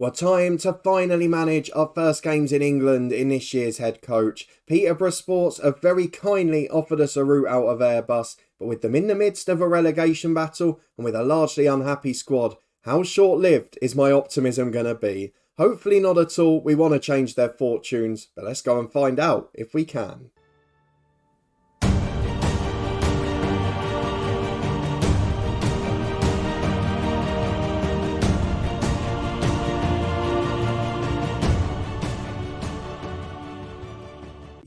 Well, time to finally manage our first games in England in this year's head coach. Peterborough Sports have very kindly offered us a route out of Airbus, but with them in the midst of a relegation battle and with a largely unhappy squad, how short-lived is my optimism going to be? Hopefully not at all. We want to change their fortunes, but let's go and find out if we can.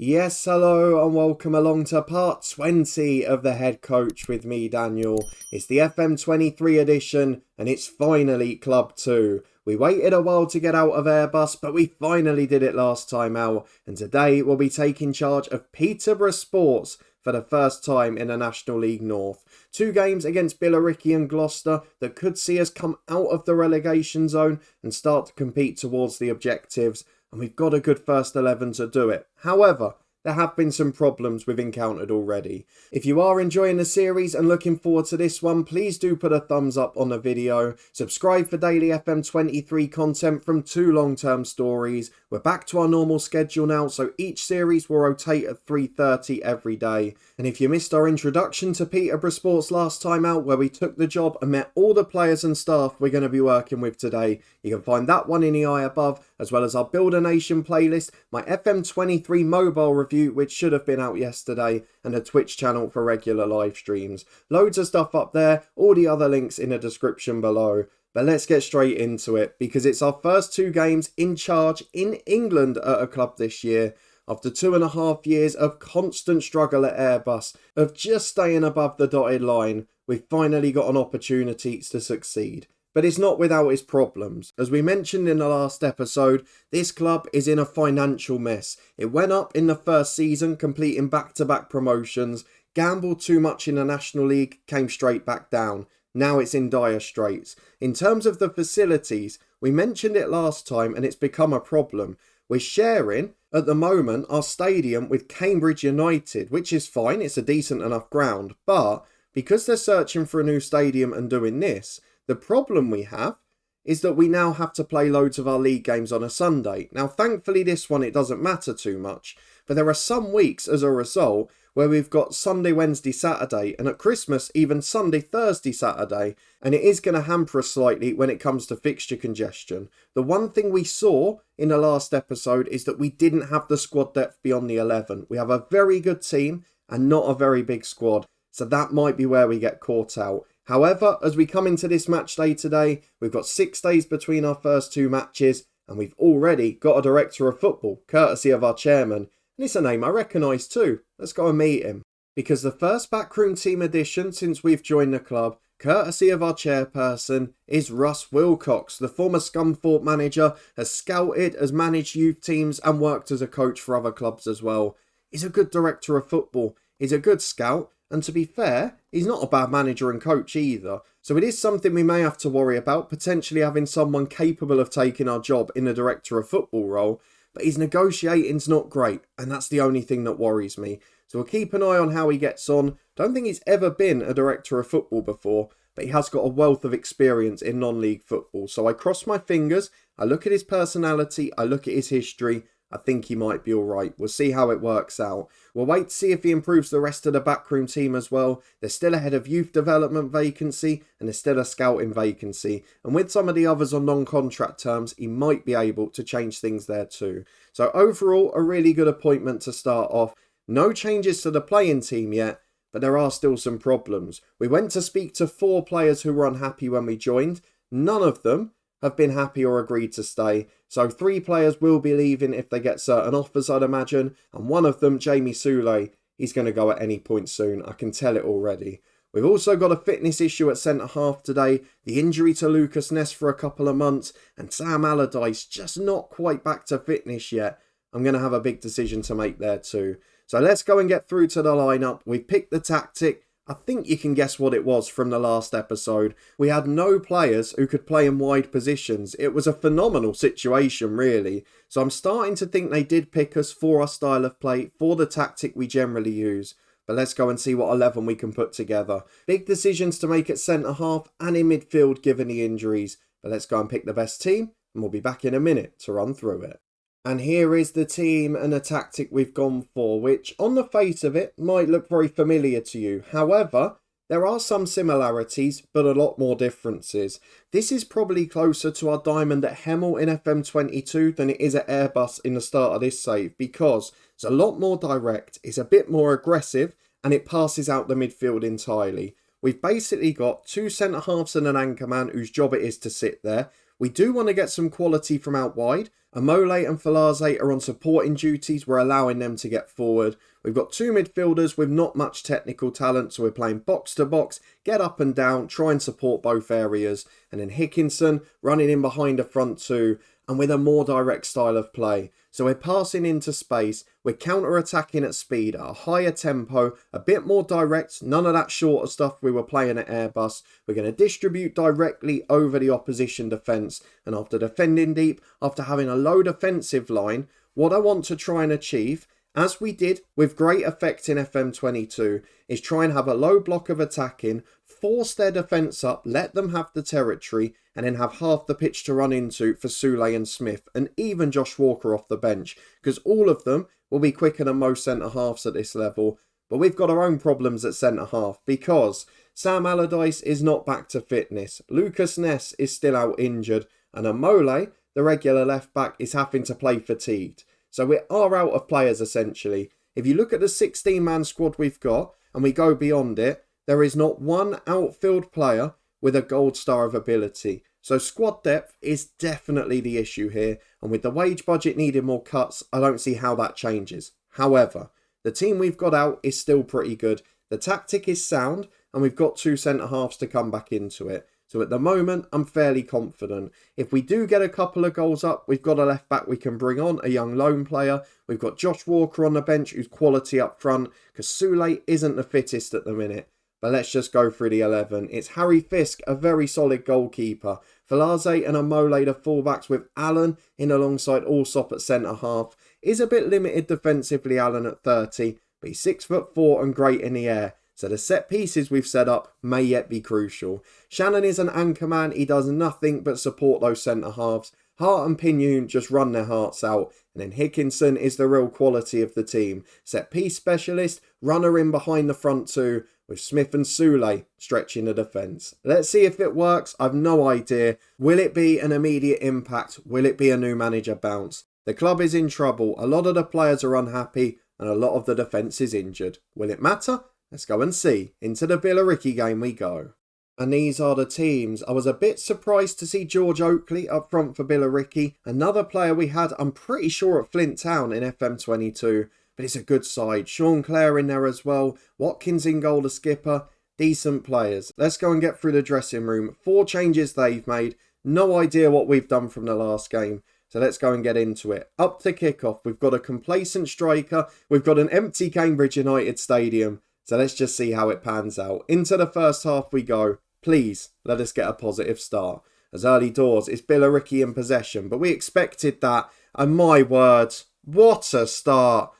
Yes, hello and welcome along to part 20 of the head coach with me, Daniel. It's the FM23 edition and it's finally Club 2. We waited a while to get out of Airbus, but we finally did it last time out. And today we'll be taking charge of Peterborough Sports for the first time in the National League North. 2 games against Billericay and Gloucester that could see us come out of the relegation zone and start to compete towards the objectives. And we've got a good first 11 to do it. However, there have been some problems we've encountered already. If you are enjoying the series and looking forward to this one, please do put a thumbs up on the video. Subscribe for daily FM23 content from 2 long-term stories. We're back to our normal schedule now, so each series will rotate at 3:30 every day. And if you missed our introduction to Peterborough Sports last time out, where we took the job and met all the players and staff we're going to be working with today, you can find that one in the eye above, as well as our Build a Nation playlist, my FM23 mobile review, which should have been out yesterday, and a Twitch channel for regular live streams. Loads of stuff up there, all the other links in the description below. But let's get straight into it, because it's our first 2 games in charge in England at a club this year. After 2.5 years of constant struggle at Airbus, of just staying above the dotted line, we've finally got an opportunity to succeed. But it's not without its problems. As we mentioned in the last episode, this club is in a financial mess. It went up in the first season, completing back-to-back promotions, gambled too much in the National League, came straight back down. Now it's in dire straits. In terms of the facilities, we mentioned it last time and it's become a problem. We're sharing, at the moment, our stadium with Cambridge United, which is fine, it's a decent enough ground. But because they're searching for a new stadium and doing this, the problem we have is that we now have to play loads of our league games on a Sunday. Now, thankfully, this one, it doesn't matter too much. But there are some weeks, as a result, where we've got Sunday, Wednesday, Saturday, and at Christmas, even Sunday, Thursday, Saturday. And it is going to hamper us slightly when it comes to fixture congestion. The one thing we saw in the last episode is that we didn't have the squad depth beyond the 11. We have a very good team and not a very big squad. So that might be where we get caught out. However, as we come into this match day today, we've got 6 days between our first 2 matches, and we've already got a director of football, courtesy of our chairman. And it's a name I recognise too. Let's go and meet him. Because the first Backroom team addition since we've joined the club, courtesy of our chairperson, is Russ Wilcox. The former Scunthorpe manager has scouted, has managed youth teams and worked as a coach for other clubs as well. He's a good director of football. He's a good scout. And to be fair, he's not a bad manager and coach either. So it is something we may have to worry about, potentially having someone capable of taking our job in the director of football role. But his negotiating's not great, and that's the only thing that worries me. So we'll keep an eye on how he gets on. Don't think he's ever been a director of football before, but he has got a wealth of experience in non-league football. So I cross my fingers, I look at his personality, I look at his history. I think he might be alright. We'll see how it works out. We'll wait to see if he improves the rest of the Backroom team as well. They're still ahead of youth development vacancy and there's still a scouting vacancy. And with some of the others on non-contract terms, he might be able to change things there too. So overall, a really good appointment to start off. No changes to the playing team yet, but there are still some problems. We went to speak to 4 players who were unhappy when we joined. None of them have been happy or agreed to stay. So 3 players will be leaving if they get certain offers, I'd imagine. And one of them, Jamie Soulé, he's going to go at any point soon. I can tell it already. We've also got a fitness issue at centre-half today. The injury to Lucas Ness for a couple of months. And Sam Allardyce just not quite back to fitness yet. I'm going to have a big decision to make there too. So let's go and get through to the lineup. We picked the tactic. I think you can guess what it was from the last episode. We had no players who could play in wide positions. It was a phenomenal situation, really. So I'm starting to think they did pick us for our style of play, for the tactic we generally use. But let's go and see what 11 we can put together. Big decisions to make at centre-half and in midfield given the injuries. But let's go and pick the best team and we'll be back in a minute to run through it. And here is the team and a tactic we've gone for, which on the face of it might look very familiar to you. However, there are some similarities, but a lot more differences. This is probably closer to our diamond at Hemel in FM22 than it is at Airbus in the start of this save, because it's a lot more direct, it's a bit more aggressive, and it passes out the midfield entirely. We've basically got two centre-halves and an anchor man whose job it is to sit there. We do want to get some quality from out wide. Amole and Falaze are on supporting duties. We're allowing them to get forward. We've got two midfielders with not much technical talent, so we're playing box to box, get up and down, try and support both areas. And then Hickinson running in behind a front two and with a more direct style of play. So we're passing into space, we're counter-attacking at speed, at a higher tempo, a bit more direct, none of that shorter stuff we were playing at Airbus. We're going to distribute directly over the opposition defence, and after defending deep, after having a low defensive line, what I want to try and achieve, as we did with great effect in FM22, is try and have a low block of attacking, force their defence up, let them have the territory, and then have half the pitch to run into for Soulé and Smith, and even Josh Walker off the bench, because all of them will be quicker than most centre-halves at this level. But we've got our own problems at centre-half, because Sam Allardyce is not back to fitness, Lucas Ness is still out injured, and Amole, the regular left-back, is having to play fatigued. So we are out of players, essentially. If you look at the 16-man squad we've got, and we go beyond it, there is not one outfield player with a gold star of ability. So squad depth is definitely the issue here, and with the wage budget needing more cuts, I don't see how that changes. However, the team we've got out is still pretty good. The tactic is sound, and we've got two centre-halves to come back into it. So at the moment, I'm fairly confident. If we do get a couple of goals up, we've got a left-back we can bring on, a young lone player. We've got Josh Walker on the bench, who's quality up front, because Soulé isn't the fittest at the minute. But let's just go through the 11. It's Harry Fisk, a very solid goalkeeper. Falaze and Amole, the fullbacks, with Allen in alongside Allsop at centre-half. Is a bit limited defensively, Allen at 30, but he's 6'4" and great in the air. So the set pieces we've set up may yet be crucial. Shannon is an anchor man. He does nothing but support those centre-halves. Hart and Pinion just run their hearts out. And then Hickinson is the real quality of the team. Set piece specialist, runner in behind the front two, with Smith and Soulé stretching the defence. Let's see if it works. I've no idea. Will it be an immediate impact? Will it be a new manager bounce? The club is in trouble. A lot of the players are unhappy and a lot of the defence is injured. Will it matter? Let's go and see. Into the Billericay game we go. And these are the teams. I was a bit surprised to see George Oakley up front for Billericay. Another player we had, I'm pretty sure, at Flint Town in FM22. But it's a good side. Sean Clare in there as well. Watkins in goal, the skipper. Decent players. Let's go and get through the dressing room. 4 changes they've made. No idea what we've done from the last game. So let's go and get into it. Up to kick-off. We've got a complacent striker. We've got an empty Cambridge United stadium. So let's just see how it pans out. Into the first half we go. Please, let us get a positive start. As early doors, it's Billericay in possession. But we expected that. And my word, what a start.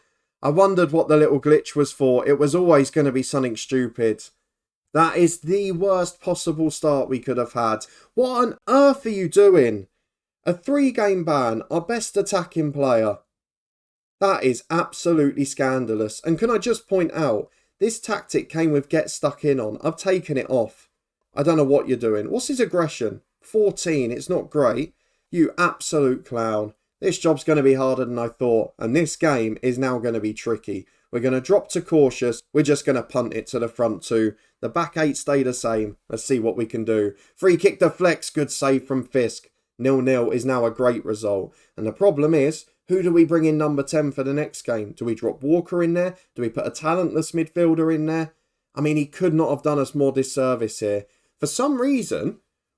I wondered what the little glitch was for. It was always going to be something stupid. That is the worst possible start we could have had. What on earth are you doing? A 3-game ban, our best attacking player. That is absolutely scandalous. And can I just point out, this tactic came with get stuck in on. I've taken it off. I don't know what you're doing. What's his aggression? 14, it's not great. You absolute clown. This job's going to be harder than I thought, and this game is now going to be tricky. We're going to drop to cautious. We're just going to punt it to the front two. The back 8 stay the same. Let's see what we can do. Free kick to Flex. Good save from Fisk. 0-0 is now a great result. And the problem is, who do we bring in number 10 for the next game? Do we drop Walker in there? Do we put a talentless midfielder in there? I mean, he could not have done us more disservice here. For some reason,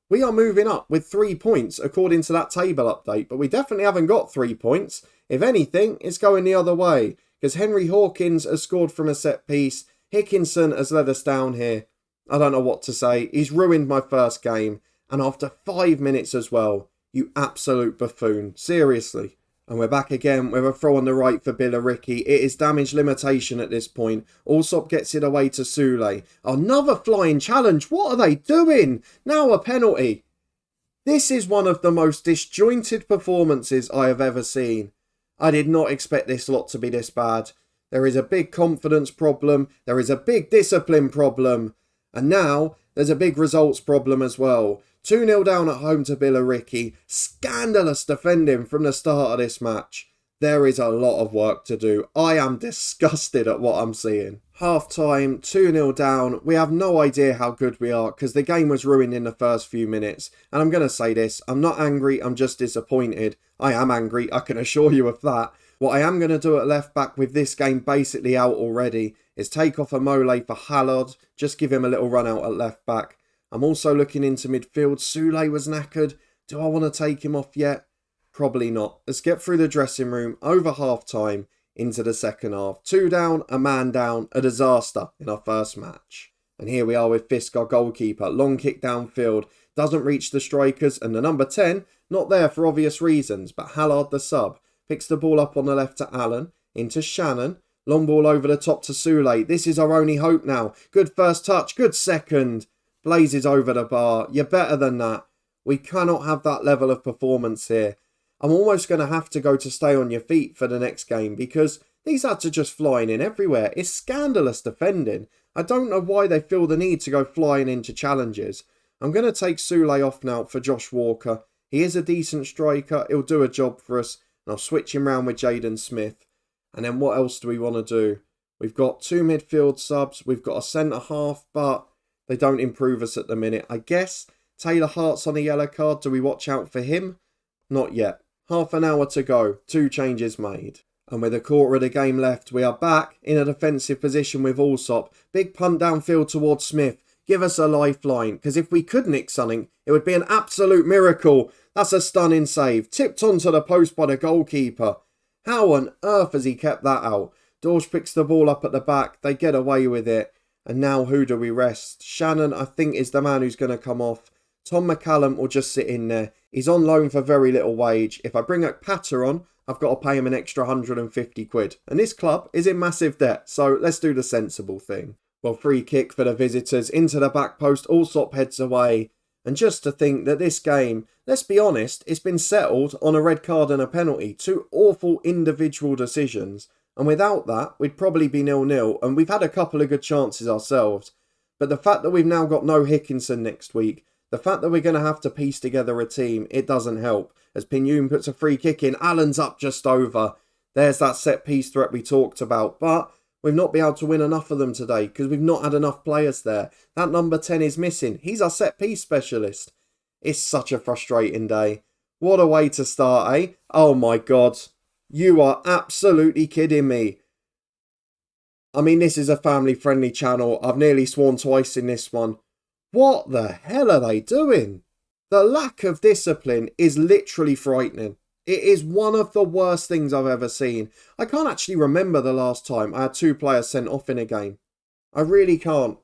we are moving up with 3 points according to that table update, but we definitely haven't got 3 points. If anything, it's going the other way, because Henry Hawkins has scored from a set piece. Hickinson has led us down here. I don't know what to say. He's ruined my first game, and after 5 minutes as well. You absolute buffoon. Seriously. And we're back again with a throw on the right for Billericay. It is damage limitation at this point. Allsop gets it away to Soulé. Another flying challenge. What are they doing? Now a penalty. This is one of the most disjointed performances I have ever seen. I did not expect this lot to be this bad. There is a big confidence problem, there is a big discipline problem, and now there's a big results problem as well. 2-0 down at home to Billericay. Scandalous defending from the start of this match. There is a lot of work to do. I am disgusted at what I'm seeing. Half time, 2-0 down. We have no idea how good we are because the game was ruined in the first few minutes. And I'm going to say this, I'm not angry, I'm just disappointed. I am angry, I can assure you of that. What I am going to do at left back with this game basically out already is take off a Mole for Hallard, just give him a little run out at left back. I'm also looking into midfield. Soulé was knackered. Do I want to take him off yet? Probably not. Let's get through the dressing room over half time into the second half. 2 down, a man down, a disaster in our first match. And here we are with Fisk, our goalkeeper. Long kick downfield, doesn't reach the strikers, and the number 10, not there for obvious reasons, but Hallard the sub, picks the ball up on the left to Allen, into Shannon, long ball over the top to Soulé. This is our only hope now. Good first touch, good second. Blazes over the bar. You're better than that. We cannot have that level of performance here. I'm almost going to have to go to stay on your feet for the next game because these lads are just flying in everywhere. It's scandalous defending. I don't know why they feel the need to go flying into challenges. I'm going to take Soulé off now for Josh Walker. He is a decent striker. He'll do a job for us. And I'll switch him round with Jaden Smith. And then what else do we want to do? We've got 2 midfield subs. We've got a centre half, but they don't improve us at the minute. I guess Taylor Hart's on a yellow card. Do we watch out for him? Not yet. Half an hour to go. 2 changes made. And with a quarter of the game left, we are back in a defensive position with Allsop. Big punt downfield towards Smith. Give us a lifeline, because if we could nick something, it would be an absolute miracle. That's a stunning save. Tipped onto the post by the goalkeeper. How on earth has he kept that out? Dorsch picks the ball up at the back. They get away with it. And now who do we rest? Shannon, I think, is the man who's going to come off. Tom McCallum will just sit in there. He's on loan for very little wage. If I bring up Patter on, I've got to pay him an extra 150 quid. And this club is in massive debt, so let's do the sensible thing. Well, free kick for the visitors into the back post. Allsop heads away. And just to think that this game, let's be honest, it's been settled on a red card and a penalty. 2 awful individual decisions. And without that, we'd probably be 0-0. And we've had a couple of good chances ourselves. But the fact that we've now got no Hickinson next week, the fact that we're going to have to piece together a team, it doesn't help. As Pignoon puts a free kick in, Allen's up just over. There's that set piece threat we talked about. But we've not been able to win enough of them today because we've not had enough players there. That number 10 is missing. He's our set piece specialist. It's such a frustrating day. What a way to start, eh? Oh my God. You are absolutely kidding me. I mean, this is a family-friendly channel. I've nearly sworn twice in this one. What the hell are they doing? The lack of discipline is literally frightening. It is one of the worst things I've ever seen. I can't actually remember the last time I had 2 players sent off in a game. I really can't.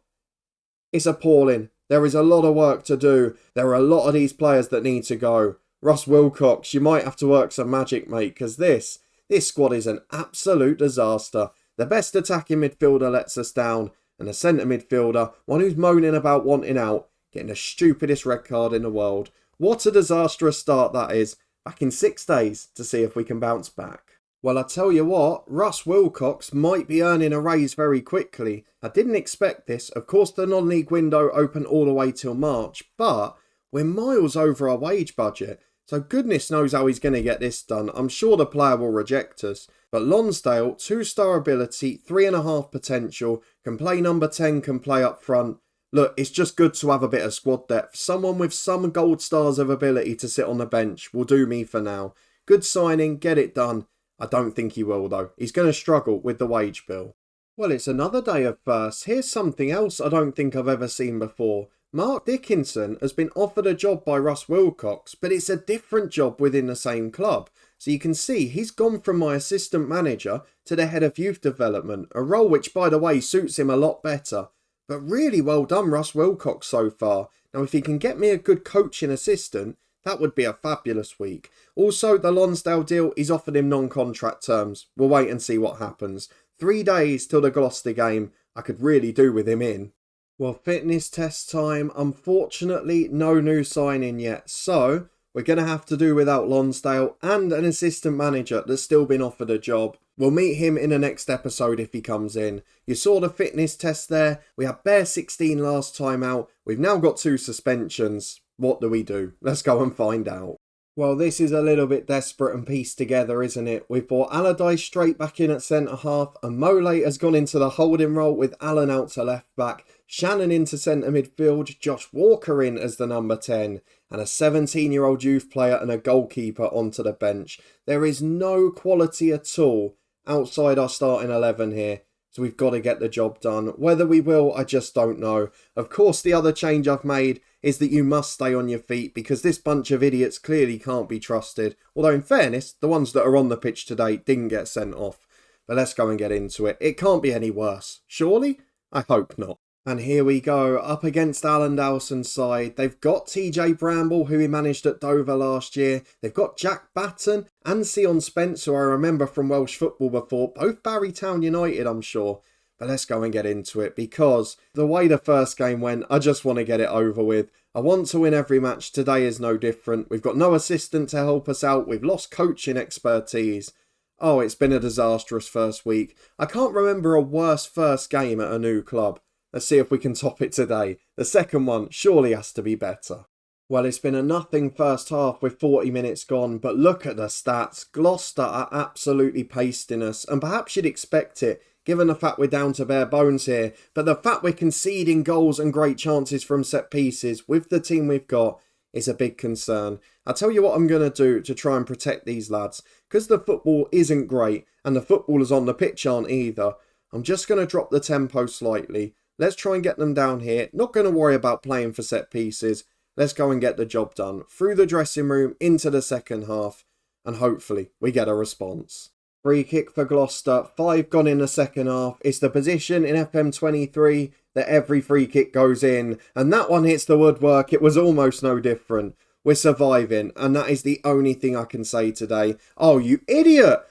It's appalling. There is a lot of work to do. There are a lot of these players that need to go. Russ Wilcox, you might have to work some magic, mate, because this squad is an absolute disaster. The best attacking midfielder lets us down, and the centre midfielder, one who's moaning about wanting out, getting the stupidest red card in the world. What a disastrous start that is. Back in 6 days to see if we can bounce back. Well, I tell you what, Russ Wilcox might be earning a raise very quickly. I didn't expect this. Of course, the non-league window opened all the way till March, but we're miles over our wage budget. So goodness knows how he's going to get this done. I'm sure the player will reject us. But Lonsdale, 2-star ability, 3.5 potential, can play number 10, can play up front. Look, it's just good to have a bit of squad depth. Someone with some gold stars of ability to sit on the bench will do me for now. Good signing, get it done. I don't think he will though. He's going to struggle with the wage bill. Well, it's another day of firsts. Here's something else I don't think I've ever seen before. Mark Dickinson has been offered a job by Russ Wilcox, but it's a different job within the same club. So you can see he's gone from my assistant manager to the head of youth development, a role which, by the way, suits him a lot better. But really well done, Russ Wilcox, so far. Now, if he can get me a good coaching assistant, that would be a fabulous week. Also, the Lonsdale deal, he's offered him non-contract terms. We'll wait and see what happens. 3 days till the Gloucester game. I could really do with him in. Well, fitness test time. Unfortunately, no new signing yet. So, we're going to have to do without Lonsdale and an assistant manager that's still been offered a job. We'll meet him in the next episode if he comes in. You saw the fitness test there. We had bare 16 last time out. We've now got 2 suspensions. What do we do? Let's go and find out. Well, this is a little bit desperate and pieced together, isn't it? We've brought Allardyce straight back in at centre-half, and Mole has gone into the holding role with Allen out to left-back, Shannon into centre midfield, Josh Walker in as the number 10, and a 17-year-old youth player and a goalkeeper onto the bench. There is no quality at all outside our starting 11 here, so we've got to get the job done. Whether we will, I just don't know. Of course, the other change I've made is that you must stay on your feet because this bunch of idiots clearly can't be trusted. Although in fairness, the ones that are on the pitch today didn't get sent off. But let's go and get into it. It can't be any worse. Surely? I hope not. And here we go, up against Alan Dowson's side. They've got TJ Bramble, who he managed at Dover last year. They've got Jack Batten and Sion Spence, who I remember from Welsh football before. Both Barrytown United, I'm sure. But let's go and get into it, because the way the first game went, I just want to get it over with. I want to win every match. Today is no different. We've got no assistant to help us out. We've lost coaching expertise. Oh, it's been a disastrous first week. I can't remember a worse first game at a new club. Let's see if we can top it today. The second one surely has to be better. Well, it's been a nothing first half with 40 minutes gone, but look at the stats. Gloucester are absolutely pasting us, and perhaps you'd expect it, given the fact we're down to bare bones here, but the fact we're conceding goals and great chances from set pieces with the team we've got is a big concern. I'll tell you what I'm going to do to try and protect these lads, because the football isn't great, and the footballers on the pitch aren't either. I'm just going to drop the tempo slightly. Let's try and get them down here. Not going to worry about playing for set pieces. Let's go and get the job done. Through the dressing room, into the second half. And hopefully we get a response. Free kick for Gloucester. 5 gone in the second half. It's the position in FM23 that every free kick goes in. And that one hits the woodwork. It was almost no different. We're surviving. And that is the only thing I can say today. Oh, you idiot!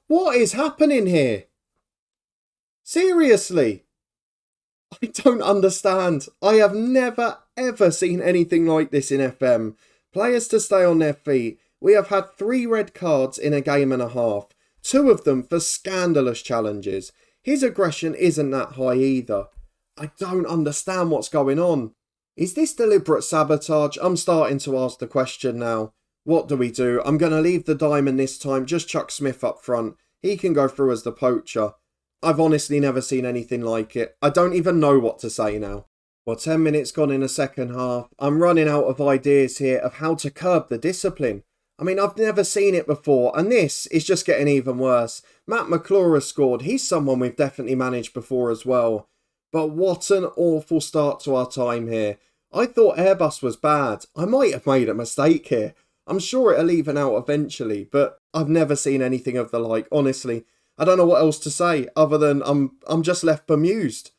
What is happening here? Seriously? I don't understand. I have never ever seen anything like this in FM. Players to stay on their feet. We have had 3 red cards in a game and a half. 2 of them for scandalous challenges. His aggression isn't that high either. I don't understand what's going on. Is this deliberate sabotage? I'm starting to ask the question now. What do we do? I'm going to leave the diamond this time. Just chuck Smith up front. He can go through as the poacher. I've honestly never seen anything like it. I don't even know what to say now. Well, 10 minutes gone in the second half. I'm running out of ideas here of how to curb the discipline. I mean, I've never seen it before, and this is just getting even worse. Matt McClure has scored. He's someone we've definitely managed before as well. But what an awful start to our time here. I thought Airbus was bad. I might have made a mistake here. I'm sure it'll even out eventually, but I've never seen anything of the like, honestly. I don't know what else to say other than I'm just left bemused.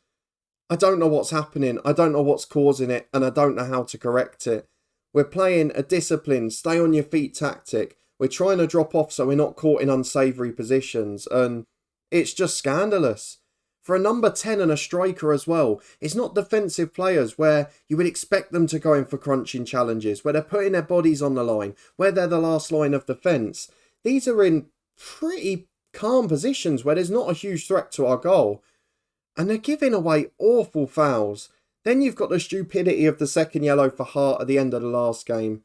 I don't know what's happening. I don't know what's causing it, and I don't know how to correct it. We're playing a disciplined, stay on your feet tactic. We're trying to drop off so we're not caught in unsavoury positions, and it's just scandalous. For a number 10 and a striker as well, it's not defensive players where you would expect them to go in for crunching challenges, where they're putting their bodies on the line, where they're the last line of defence. These are in pretty calm positions where there's not a huge threat to our goal. And they're giving away awful fouls. Then you've got the stupidity of the second yellow for Hart at the end of the last game.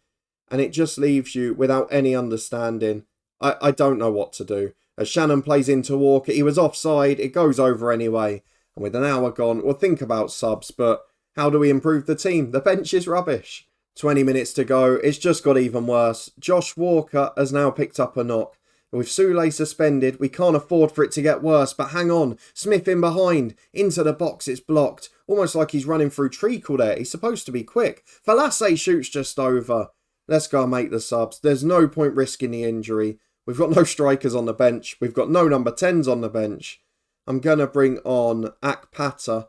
And it just leaves you without any understanding. I don't know what to do. As Shannon plays into Walker, he was offside. It goes over anyway. And with an hour gone, we'll think about subs. But how do we improve the team? The bench is rubbish. 20 minutes to go. It's just got even worse. Josh Walker has now picked up a knock. With Soulé suspended, we can't afford for it to get worse, but hang on. Smith in behind. Into the box, it's blocked. Almost like he's running through treacle there. He's supposed to be quick. Falasse shoots just over. Let's go and make the subs. There's no point risking the injury. We've got no strikers on the bench. We've got no number 10s on the bench. I'm going to bring on Akpata,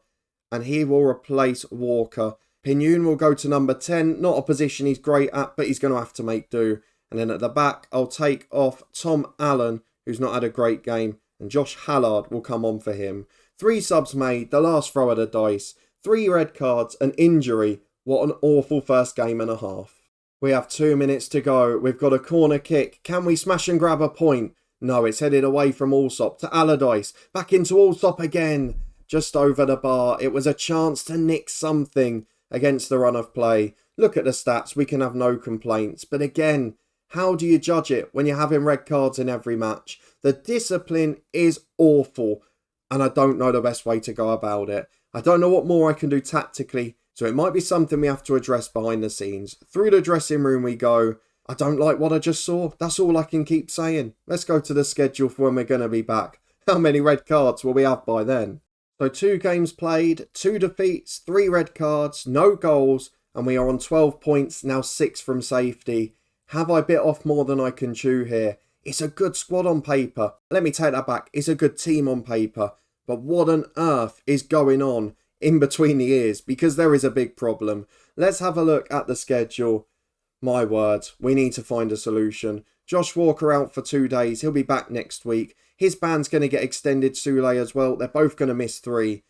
and he will replace Walker. Pinion will go to number 10. Not a position he's great at, but he's going to have to make do. And then at the back, I'll take off Tom Allen, who's not had a great game. And Josh Hallard will come on for him. 3 subs made, the last throw of the dice. 3 red cards, an injury. What an awful first game and a half. We have 2 minutes to go. We've got a corner kick. Can we smash and grab a point? No, it's headed away from Allsop to Allardyce. Back into Allsop again. Just over the bar. It was a chance to nick something against the run of play. Look at the stats. We can have no complaints. But again, how do you judge it when you're having red cards in every match? The discipline is awful. And I don't know the best way to go about it. I don't know what more I can do tactically. So it might be something we have to address behind the scenes. Through the dressing room we go. I don't like what I just saw. That's all I can keep saying. Let's go to the schedule for when we're going to be back. How many red cards will we have by then? So 2 games played, 2 defeats, 3 red cards, no goals, and we are on 12 points, now 6 from safety. Have I bit off more than I can chew here? It's a good squad on paper. Let me take that back. It's a good team on paper. But what on earth is going on in between the ears? Because there is a big problem. Let's have a look at the schedule. My word, we need to find a solution. Josh Walker out for 2 days. He'll be back next week. His ban's going to get extended, Soulé as well. They're both going to miss 3.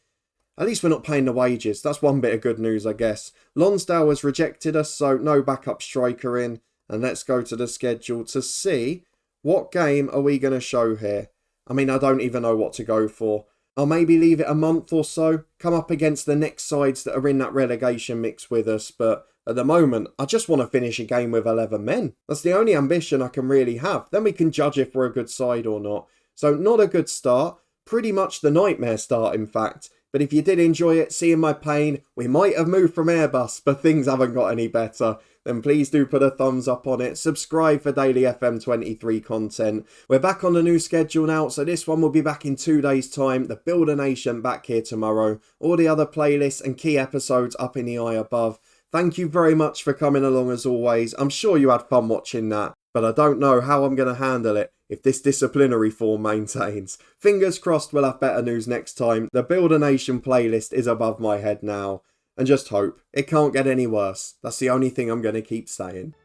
At least we're not paying the wages. That's one bit of good news, I guess. Lonsdale has rejected us, so no backup striker in. And let's go to the schedule to see what game are we going to show here. I mean, I don't even know what to go for. I'll maybe leave it a month or so, come up against the next sides that are in that relegation mix with us, but at the moment, I just want to finish a game with 11 men. That's the only ambition I can really have. Then we can judge if we're a good side or not. So not a good start, pretty much the nightmare start in fact. But if you did enjoy it, seeing my pain, we might have moved from Airbus, but things haven't got any better. Then please do put a thumbs up on it. Subscribe for daily FM23 content. We're back on the new schedule now, so this one will be back in 2 days' time. The Builder Nation back here tomorrow. All the other playlists and key episodes up in the eye above. Thank you very much for coming along as always. I'm sure you had fun watching that, but I don't know how I'm going to handle it if this disciplinary form maintains. Fingers crossed we'll have better news next time. The Builder Nation playlist is above my head now. And just hope it can't get any worse. That's the only thing I'm going to keep saying.